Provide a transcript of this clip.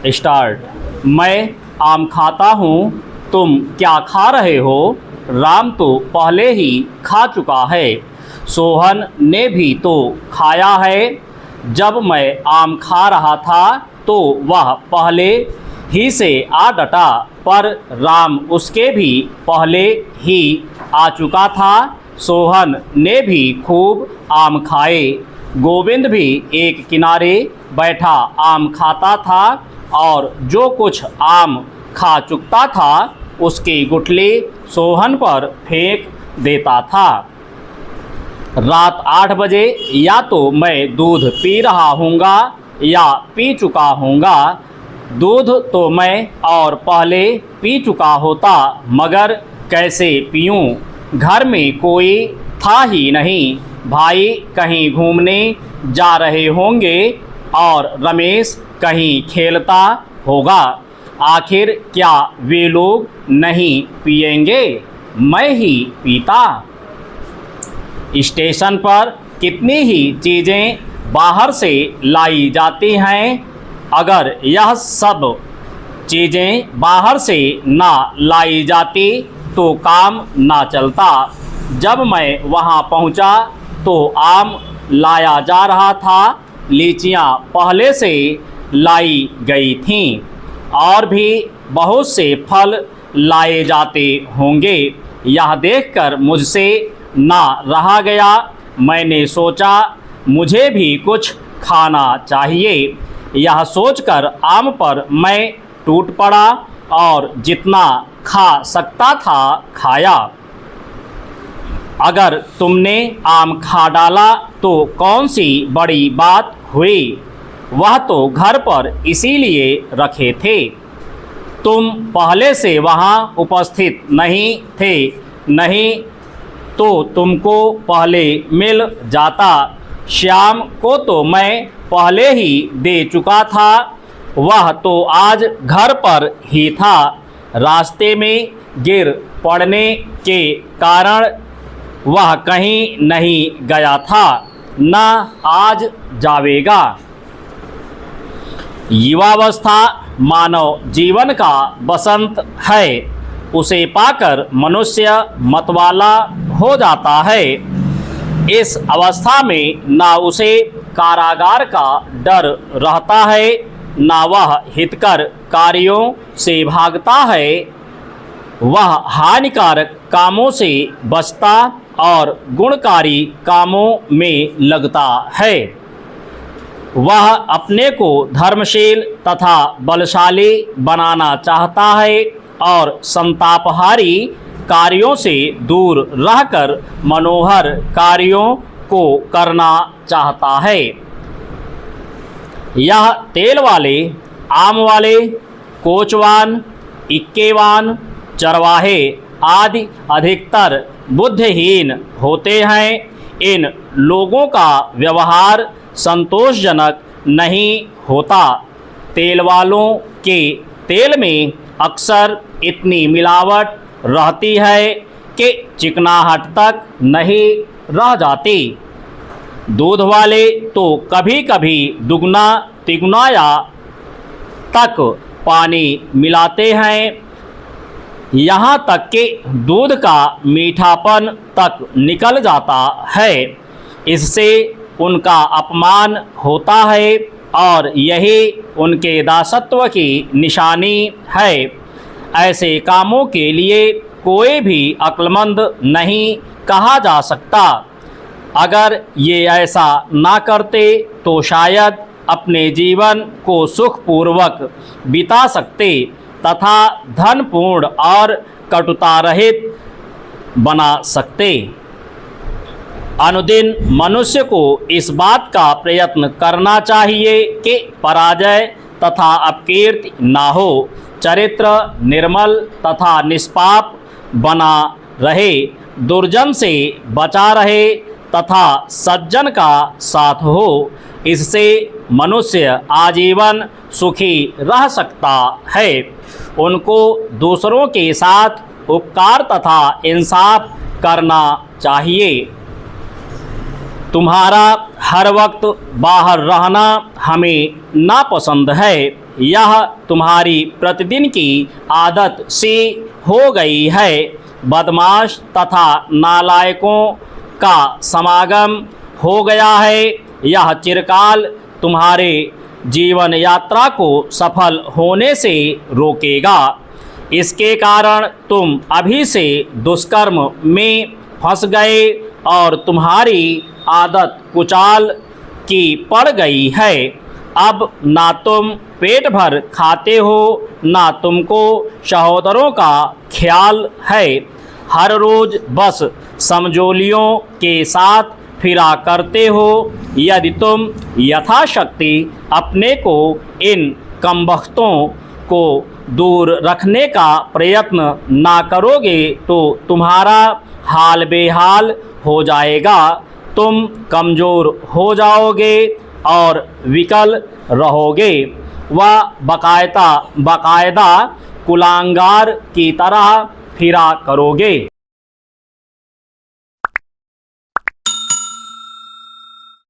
Start. मैं आम खाता हूँ, तुम क्या खा रहे हो? राम तो पहले ही खा चुका है। सोहन ने भी तो खाया है। जब मैं आम खा रहा था तो वह पहले ही से आ डटा, पर राम उसके भी पहले ही आ चुका था। सोहन ने भी खूब आम खाए। गोविंद भी एक किनारे बैठा आम खाता था और जो कुछ आम खा चुकता था उसकी गुठली सोहन पर फेंक देता था। रात 8 बजे या तो मैं दूध पी रहा हूँगा या पी चुका हूँगा। दूध तो मैं और पहले पी चुका होता, मगर कैसे पीऊँ? घर में कोई था ही नहीं। भाई कहीं घूमने जा रहे होंगे और रमेश कहीं खेलता होगा। आखिर क्या वे लोग नहीं पिएंगे? मैं ही पीता। स्टेशन पर कितनी ही चीज़ें बाहर से लाई जाती हैं। अगर यह सब चीज़ें बाहर से ना लाई जाती तो काम ना चलता। जब मैं वहाँ पहुँचा तो आम लाया जा रहा था। लीचियाँ पहले से लाई गई थीं और भी बहुत से फल लाए जाते होंगे। यह देखकर मुझसे ना रहा गया। मैंने सोचा मुझे भी कुछ खाना चाहिए। यह सोचकर आम पर मैं टूट पड़ा और जितना खा सकता था खाया। अगर तुमने आम खा डाला तो कौन सी बड़ी बात हुई? वह तो घर पर इसीलिए रखे थे। तुम पहले से वहाँ उपस्थित नहीं थे, नहीं तो तुमको पहले मिल जाता। श्याम को तो मैं पहले ही दे चुका था, वह तो आज घर पर ही था। रास्ते में गिर पड़ने के कारण वह कहीं नहीं गया था, न आज जावेगा। युवावस्था मानव जीवन का बसंत है। उसे पाकर मनुष्य मतवाला हो जाता है। इस अवस्था में ना उसे कारागार का डर रहता है, ना वह हितकर कार्यों से भागता है। वह हानिकारक कामों से बचता और गुणकारी कामों में लगता है। वह अपने को धर्मशील तथा बलशाली बनाना चाहता है और संतापहारी कार्यों से दूर रहकर मनोहर कार्यों को करना चाहता है। यह तेल वाले, आम वाले, कोचवान, इक्केवान, चरवाहे आदि अधिकतर बुद्धिहीन होते हैं। इन लोगों का व्यवहार संतोषजनक नहीं होता। तेल वालों के तेल में अक्सर इतनी मिलावट रहती है कि चिकनाहट तक नहीं रह जाती। दूध वाले तो कभी कभी दुगना तिगुना या तक पानी मिलाते हैं, यहाँ तक कि दूध का मीठापन तक निकल जाता है। इससे उनका अपमान होता है और यही उनके दासत्व की निशानी है। ऐसे कामों के लिए कोई भी अक्लमंद नहीं कहा जा सकता। अगर ये ऐसा ना करते तो शायद अपने जीवन को सुखपूर्वक बिता सकते तथा धनपूर्ण और कटुता रहित बना सकते। अनुदिन मनुष्य को इस बात का प्रयत्न करना चाहिए कि पराजय तथा अपकीर्ति ना हो, चरित्र निर्मल तथा निष्पाप बना रहे, दुर्जन से बचा रहे तथा सज्जन का साथ हो। इससे मनुष्य आजीवन सुखी रह सकता है। उनको दूसरों के साथ उपकार तथा इंसाफ करना चाहिए। तुम्हारा हर वक्त बाहर रहना हमें नापसंद है। यह तुम्हारी प्रतिदिन की आदत सी हो गई है। बदमाश तथा नालायकों का समागम हो गया है। यह चिरकाल तुम्हारे जीवन यात्रा को सफल होने से रोकेगा। इसके कारण तुम अभी से दुष्कर्म में फंस गए और तुम्हारी आदत कुचाल की पड़ गई है। अब ना तुम पेट भर खाते हो, ना तुमको सहोदरों का ख्याल है। हर रोज़ बस समझोलियों के साथ फिरा करते हो। यदि तुम यथाशक्ति अपने को इन कमबख्तों को दूर रखने का प्रयत्न ना करोगे तो तुम्हारा हाल बेहाल हो जाएगा। तुम कमज़ोर हो जाओगे और विकल रहोगे व बाकायदा कुलांगार की तरह फिरा करोगे।